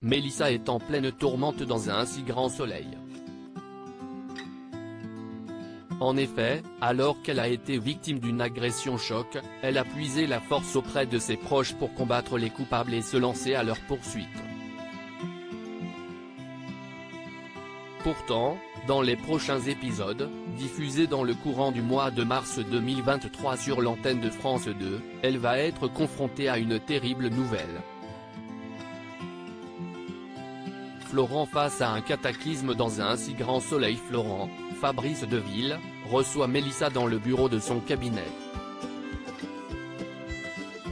Mélissa est en pleine tourmente dans un si grand soleil. En effet, alors qu'elle a été victime d'une agression choc, elle a puisé la force auprès de ses proches pour combattre les coupables et se lancer à leur poursuite. Pourtant, dans les prochains épisodes, diffusés dans le courant du mois de mars 2023 sur l'antenne de France 2, elle va être confrontée à une terrible nouvelle. Florent face à un cataclysme dans un si grand soleil. Florent, Fabrice Deville, reçoit Mélissa dans le bureau de son cabinet.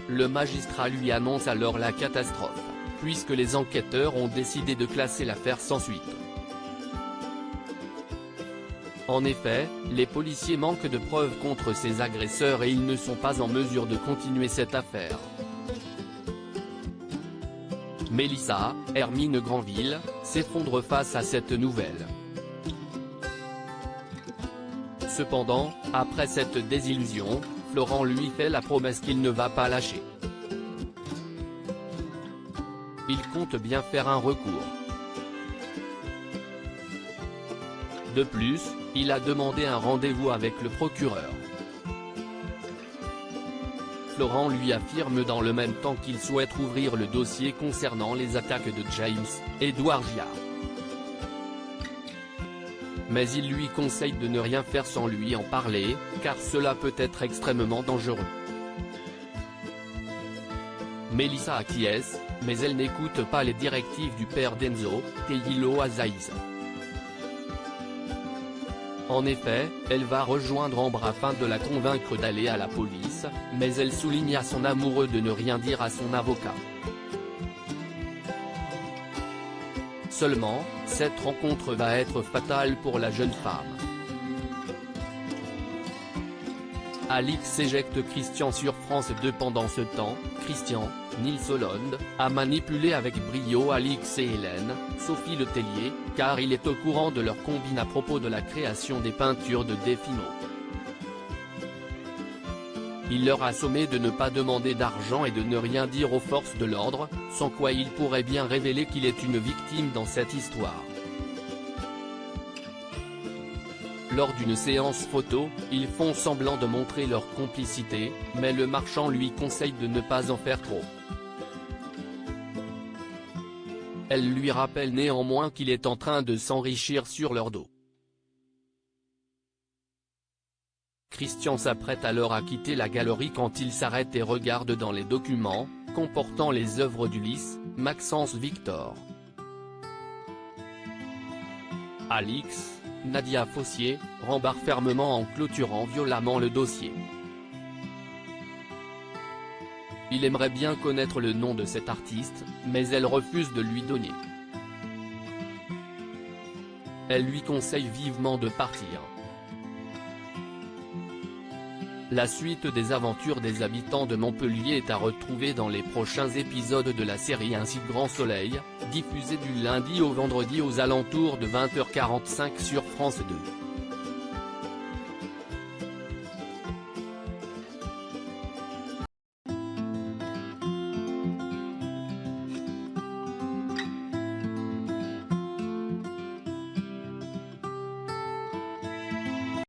Le magistrat lui annonce alors la catastrophe, puisque les enquêteurs ont décidé de classer l'affaire sans suite. En effet, les policiers manquent de preuves contre ces agresseurs et ils ne sont pas en mesure de continuer cette affaire. Mélissa, Hermine Granville, s'effondre face à cette nouvelle. Cependant, après cette désillusion, Florent lui fait la promesse qu'il ne va pas lâcher. Il compte bien faire un recours. De plus, il a demandé un rendez-vous avec le procureur. Florent lui affirme dans le même temps qu'il souhaite ouvrir le dossier concernant les attaques de James Edward Giard. Mais il lui conseille de ne rien faire sans lui en parler, car cela peut être extrêmement dangereux. Mélissa acquiesce, mais elle n'écoute pas les directives du père d'Enzo, Teilo Azaïs. En effet, elle va rejoindre Ambre afin de la convaincre d'aller à la police, mais elle souligne à son amoureux de ne rien dire à son avocat. Seulement, cette rencontre va être fatale pour la jeune femme. Alix éjecte Christian sur France 2. Pendant ce temps, Christian, Nils Hollande, a manipulé avec brio Alix et Hélène, Sophie Letellier, car il est au courant de leur combine à propos de la création des peintures de Defino. Il leur a sommé de ne pas demander d'argent et de ne rien dire aux forces de l'ordre, sans quoi il pourrait bien révéler qu'il est une victime dans cette histoire. Lors d'une séance photo, ils font semblant de montrer leur complicité, mais le marchand lui conseille de ne pas en faire trop. Elle lui rappelle néanmoins qu'il est en train de s'enrichir sur leur dos. Christian s'apprête alors à quitter la galerie quand il s'arrête et regarde dans les documents, comportant les œuvres d'Ulysse, Maxence Victor. Alix, Nadia Fossier, rembarre fermement en clôturant violemment le dossier. Il aimerait bien connaître le nom de cet artiste, mais elle refuse de lui donner. Elle lui conseille vivement de partir. La suite des aventures des habitants de Montpellier est à retrouver dans les prochains épisodes de la série Un si grand soleil, diffusée du lundi au vendredi aux alentours de 20h45 sur France 2.